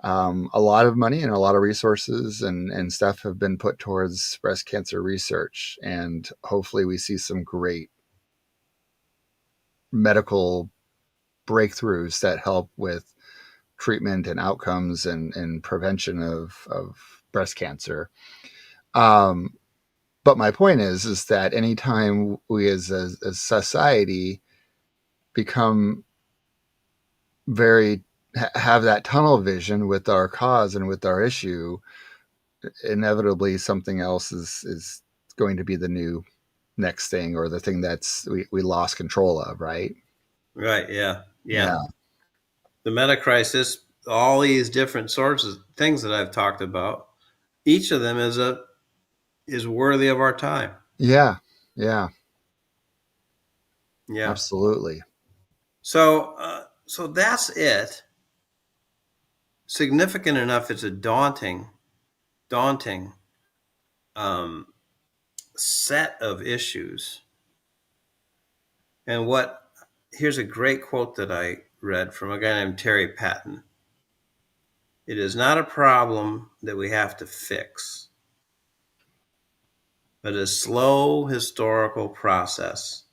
B: a lot of money and a lot of resources and stuff have been put towards breast cancer research, and hopefully we see some great medical breakthroughs that help with treatment and outcomes and prevention of breast cancer. Um, but my point is that anytime we as a society become very have that tunnel vision with our cause and with our issue, inevitably something else is going to be the new next thing, or the thing that's we lost control of, right?
A: Right. Yeah. Yeah.
B: Yeah.
A: The metacrisis, all these different sorts of things that I've talked about, each of them is worthy of our time.
B: Yeah. Yeah.
A: Yeah.
B: Absolutely.
A: So that's it. Significant enough. It's a daunting um, set of issues. And what here's a great quote that I read from a guy named Terry Patton. It is not a problem that we have to fix, but a slow historical process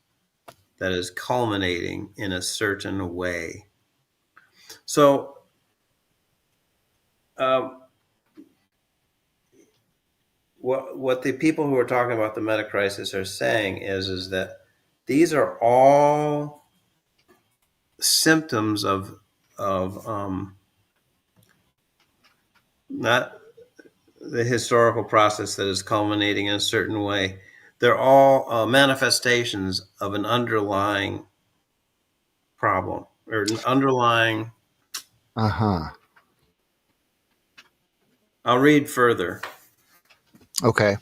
A: that is culminating in a certain way. So, um, what the people who are talking about the meta crisis are saying is that these are all symptoms of not the historical process that is culminating in a certain way. They're all manifestations of an underlying problem or an underlying.
B: Uh-huh.
A: I'll read further.
B: Okay.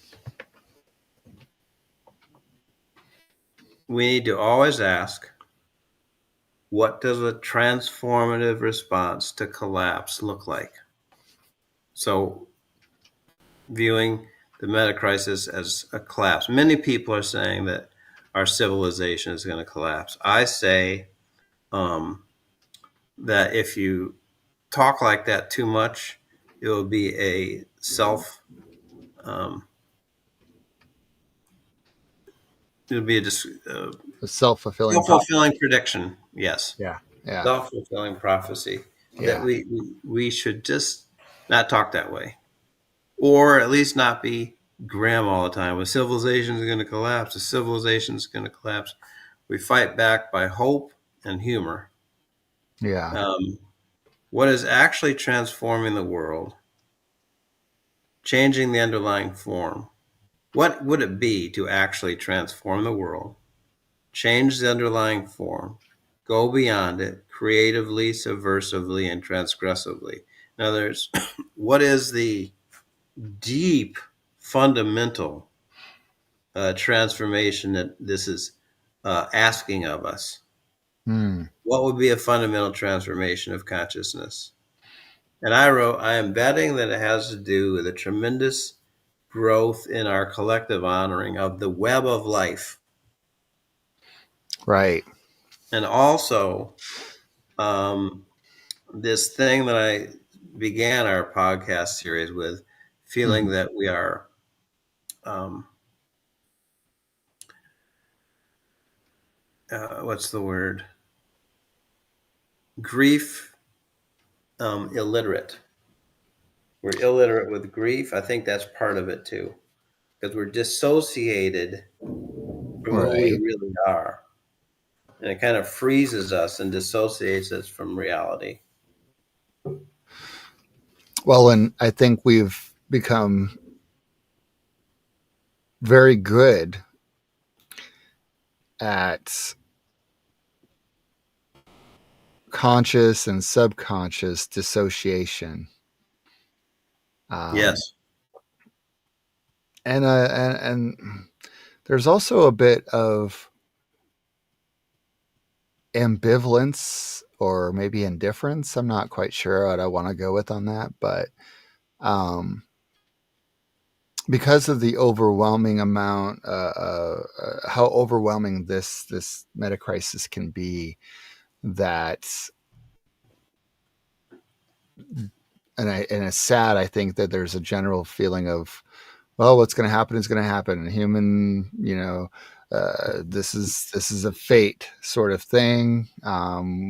A: We need to always ask, what does a transformative response to collapse look like? So, viewing the meta crisis as a collapse. Many people are saying that our civilization is going to collapse. I say that if you talk like that too much, it will be a um, it'll be a
B: A self-fulfilling
A: self-fulfilling
B: prophecy.
A: prediction. Yes,
B: Yeah. Yeah.
A: self-fulfilling prophecy that
B: Yeah.
A: we should just not talk that way, or at least not be grim all the time. A civilization is going to collapse. A civilization is going to collapse. We fight back by hope and humor.
B: Yeah.
A: Um, what is actually transforming the world, changing the underlying form? What would it be to actually transform the world, change the underlying form, go beyond it creatively, subversively, and transgressively? In other words, what is the deep, fundamental transformation that this is asking of us?
B: Hmm.
A: What would be a fundamental transformation of consciousness? And I wrote, I am betting that it has to do with a tremendous growth in our collective honoring of the web of life.
B: Right.
A: And also, um, this thing that I began our podcast series with, feeling
B: Mhm.
A: that we are, um, what's the word? Grief illiterate. We're illiterate with grief. I think that's part of it too, because we're dissociated from who we
B: Right.
A: really are. And it kind of freezes us and dissociates us from reality.
B: Well, and I think we've become very good at conscious and subconscious dissociation. Um,
A: Yes.
B: and there's also a bit of ambivalence or maybe indifference. I'm not quite sure what I want to go with on that, but um, because of the overwhelming amount, how overwhelming this meta crisis can be, that and it's sad. I think that there's a general feeling of, well, what's going to happen is going to happen. Human, this is a fate sort of thing.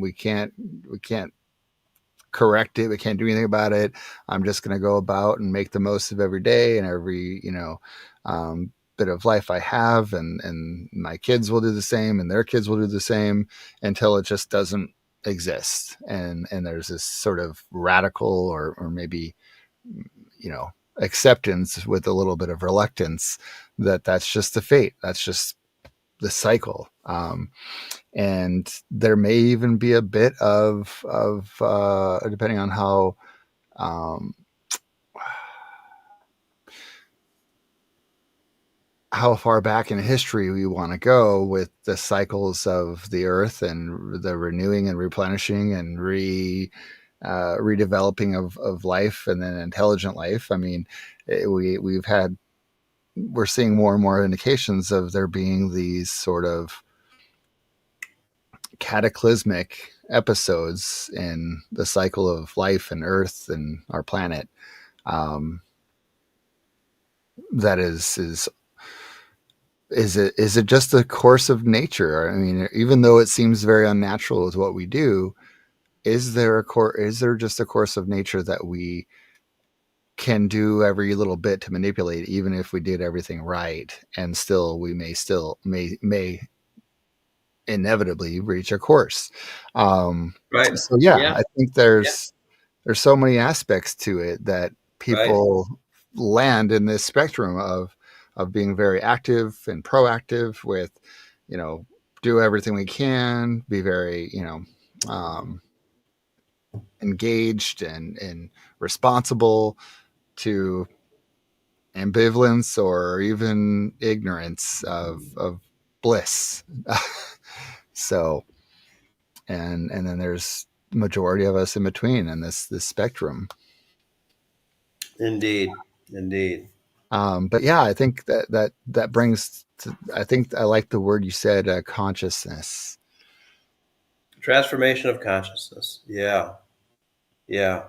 B: We can't correct it. We can't do anything about it. I'm just going to go about and make the most of every day and every, bit of life I have, and my kids will do the same, and their kids will do the same until it just doesn't exist. And there's this sort of radical, or maybe, you know, acceptance with a little bit of reluctance that that's just the fate. That's just the cycle. And there may even be a bit of depending on um, how far back in history we want to go with the cycles of the earth and the renewing and replenishing and redeveloping of life, and then intelligent life. I mean, we're seeing more and more indications of there being these sort of cataclysmic episodes in the cycle of life and earth and our planet. um, that is it just a course of nature? I mean, even though it seems very unnatural with what we do, is there just a course of nature that we can do every little bit to manipulate, even if we did everything right, and still we may inevitably reach a course. um
A: Right.
B: so yeah,
A: Yeah.
B: I think
A: Yeah.
B: there's so many aspects to it that
A: Right.
B: people land in this spectrum of being very active and proactive with, you know, do everything we can, be very, um, engaged and responsible, to ambivalence or even ignorance of bliss. So, and then there's majority of us in between in this spectrum.
A: Indeed. Indeed.
B: But yeah, I think that brings to, I think I like the word you said, consciousness.
A: Transformation of consciousness. Yeah. Yeah.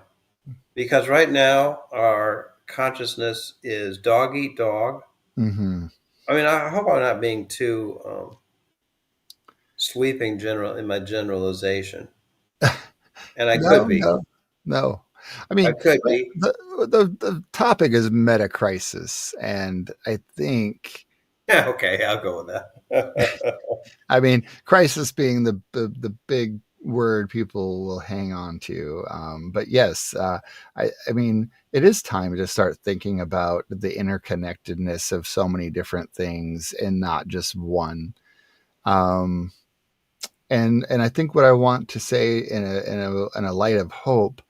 A: Because right now our consciousness is dog eat dog.
B: Hmm.
A: I mean, I hope I'm not being too sweeping general in my generalization, and I could
B: No,
A: be.
B: no, no. I
A: I
B: mean,
A: could be.
B: the topic is meta crisis, and I think,
A: Yeah. Okay. I'll go with that.
B: I mean, crisis being the big word people will hang on to. But yes, I mean, it is time to start thinking about the interconnectedness of so many different things and not just one. Um, and I think what I want to say in a light of hope,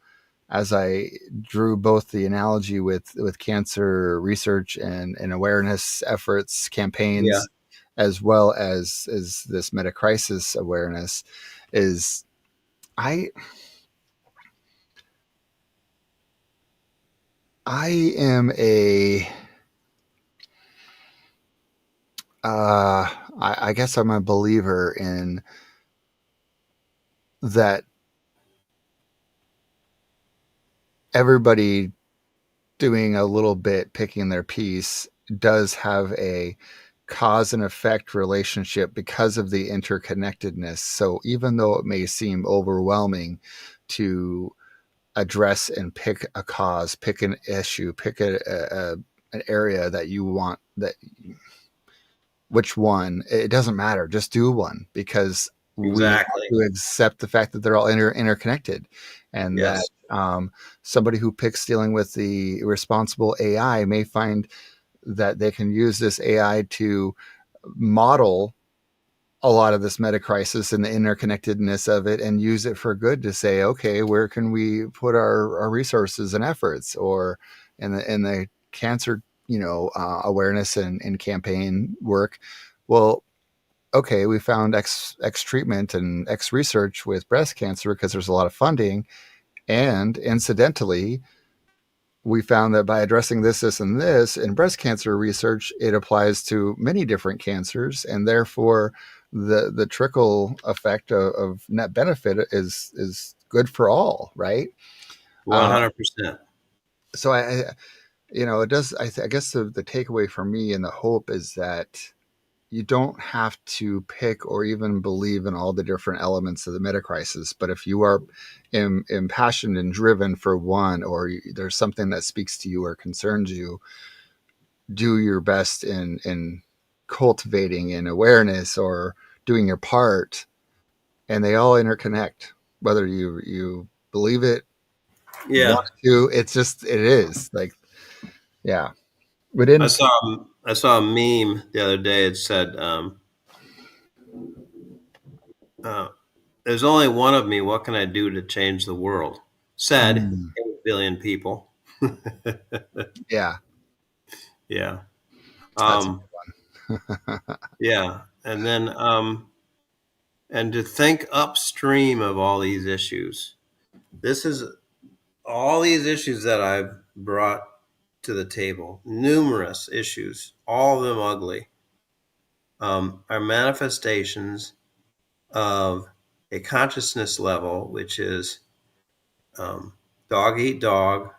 B: as I drew both the analogy with cancer research and awareness efforts,
A: Yeah.
B: campaigns, as well as this meta crisis awareness, is I I am a I guess I'm a believer in that everybody doing a little bit, picking their piece, does have a cause and effect relationship because of the interconnectedness. So even though it may seem overwhelming to address and pick a cause, pick an issue, pick an area that you want, that which one, it doesn't matter. Just do one, because we have
A: Exactly.
B: to accept the fact that they're all interconnected, and that
A: Yes.
B: somebody who picks dealing with the responsible AI may find that they can use this AI to model a lot of this meta crisis and the interconnectedness of it, and use it for good, to say, okay, where can we put our resources and efforts? Or in the cancer, awareness and campaign work, well, okay, we found X treatment and X research with breast cancer because there's a lot of funding, and incidentally, we found that by addressing this, and this in breast cancer research, it applies to many different cancers, and therefore the trickle effect of net benefit is good for all, right? Uh,
A: 100%.
B: so it does. I guess the takeaway for me and the hope is that you don't have to pick or even believe in all the different elements of the metacrisis. But if you are impassioned and driven for one, or there's something that speaks to you or concerns you, do your best in cultivating an awareness or doing your part. And they all interconnect, whether you believe it,
A: Yeah.
B: want to. It's just it is like, yeah. We
A: I
B: didn't.
A: saw I saw a meme the other day. It said, uh, "There's only one of me. What can I do to change the world?" Said
B: Mm,
A: 8 billion people.
B: yeah,
A: Yeah.
B: that's
A: Um, yeah. And to think upstream of all these issues. This is all these issues that I've brought to the table. Numerous issues, all of them ugly, are manifestations of a consciousness level, which is um, dog eat dog.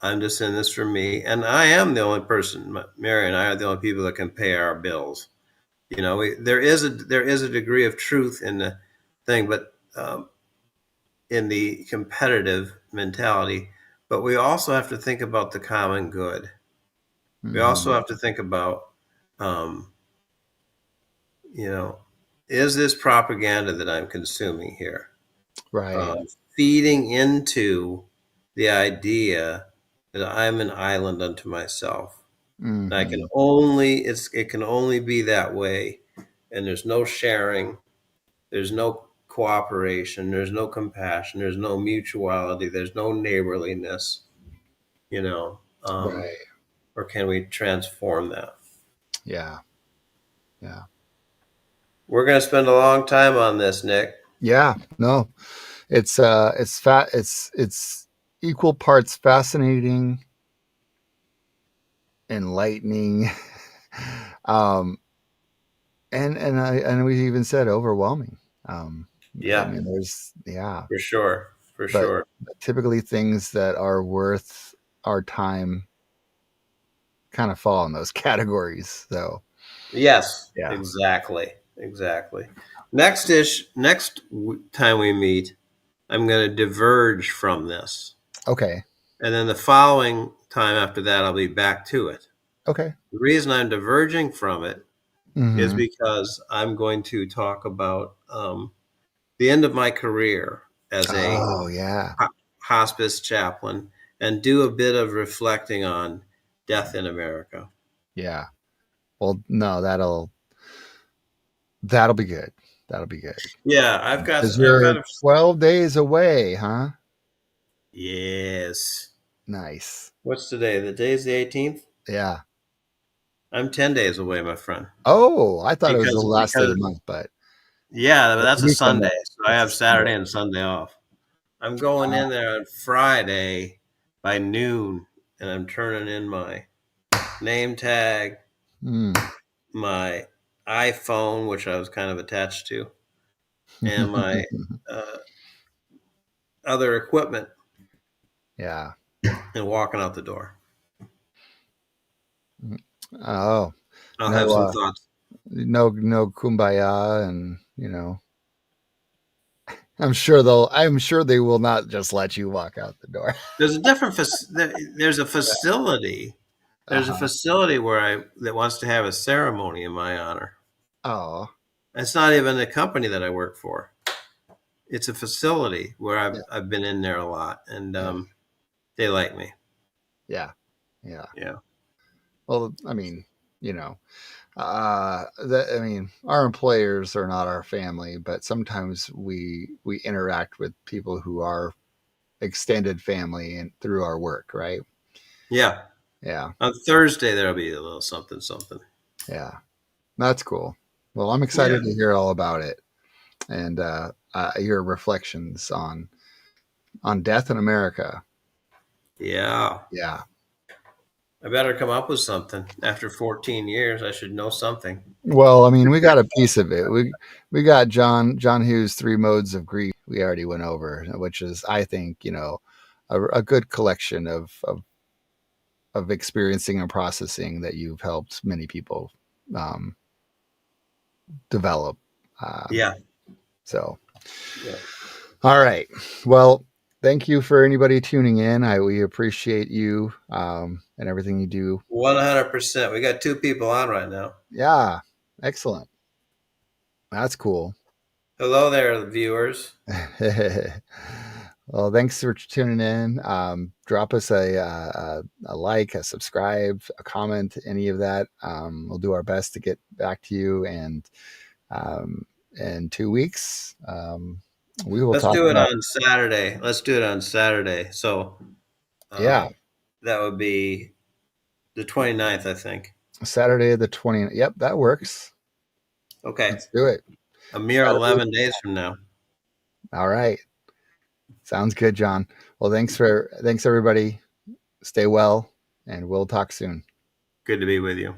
A: I'm just in this for me, and I am the only person. Mary and I are the only people that can pay our bills. There is a degree of truth in the thing, but in the competitive mentality. But we also have to think about the common good. We also
B: mm-hmm.
A: have to think about, um, you know, is this propaganda that I'm consuming here
B: Right.
A: feeding into the idea that I'm an island unto myself? And I can
B: Mm-hmm.
A: only it can only be that way, and there's no sharing, there's no cooperation, there's no compassion, there's no mutuality, there's no neighborliness. You know,
B: Right.
A: or can we transform that?
B: Yeah. Yeah.
A: We're going to spend a long time on this, Nick.
B: Yeah. No, it's fat. It's equal parts fascinating, enlightening, um, and we even said overwhelming. Um, I
A: Yeah,
B: mean, there's yeah,
A: for sure, for
B: but
A: sure.
B: typically things that are worth our time kind of fall in those categories. So
A: Yes,
B: yeah.
A: exactly, exactly. Next time we meet, I'm going to diverge from this,
B: Okay.
A: and then the following time after that, I'll be back to it.
B: Okay.
A: The reason I'm diverging from it is
B: Mm-hmm.
A: because I'm going to talk about the end of my career as a
B: Oh yeah.
A: hospice chaplain and do a bit of reflecting on death in America.
B: Yeah. Well, no, that'll be good. That'll be good.
A: Yeah,
B: Because
A: I've
B: you're
A: got a
B: 12 days away, huh?
A: yes.
B: Nice.
A: What's today? The day's the 18th.
B: Yeah.
A: I'm 10 days away, my friend.
B: Oh, I thought it was the last of the
A: Because
B: month, but
A: yeah, but that's a
B: weekend.
A: Sunday, so I
B: It's a
A: have
B: Sunday.
A: Saturday and Sunday off. I'm going in there on Friday by noon, and I'm turning in my name tag,
B: Mm.
A: my iPhone, which I was kind of attached to, and my uh, other equipment,
B: Yeah.
A: and walking out the door.
B: Oh,
A: I'll have
B: no,
A: some thoughts.
B: no kumbaya, and I'm sure they will not just let you walk out the door.
A: There's a different. There's a facility.
B: Uh
A: There's a
B: huh.
A: facility where I that wants to have a ceremony in my honor.
B: Oh,
A: It's not even a company that I work for. It's a facility where
B: yeah,
A: I've been in there a lot, and
B: yeah,
A: they like me.
B: yeah, yeah.
A: Yeah,
B: Well, I mean, I mean, our employers are not our family, but sometimes we interact with people who are extended family and through our work, right?
A: yeah.
B: Yeah,
A: On Thursday there'll be a little something, something.
B: yeah, that's cool. Well, I'm
A: Yeah,
B: excited to hear all about it and your reflections on death in America.
A: Yeah.
B: Yeah.
A: I better come up with something. After 14 years, I should know something.
B: Well, I mean, we got a piece of it. We got John Hughes' Three Modes of Grief. We already went over, which is, I think, a good collection of experiencing and processing that you've helped many people um, develop. Um,
A: Yeah.
B: so,
A: Yeah.
B: all right. Well, thank you for anybody tuning in. We appreciate you and everything you do.
A: 100%. We got two people on right now.
B: Yeah, excellent. That's cool.
A: Hello there, viewers.
B: Well, thanks for tuning in. Drop us a like, a subscribe, a comment, any of that. We'll do our best to get back to you. And in 2 weeks, we will
A: Let's
B: talk
A: do it
B: about,
A: on Saturday. Let's do it on Saturday. So
B: yeah,
A: um, that would be the 29th, I think.
B: Saturday the 20th. Yep, that works.
A: Okay.
B: Let's do it.
A: A mere
B: Saturday.
A: 11 days from now.
B: All right. Sounds good, John. Well, thanks everybody. Stay well, and we'll talk soon.
A: Good to be with you.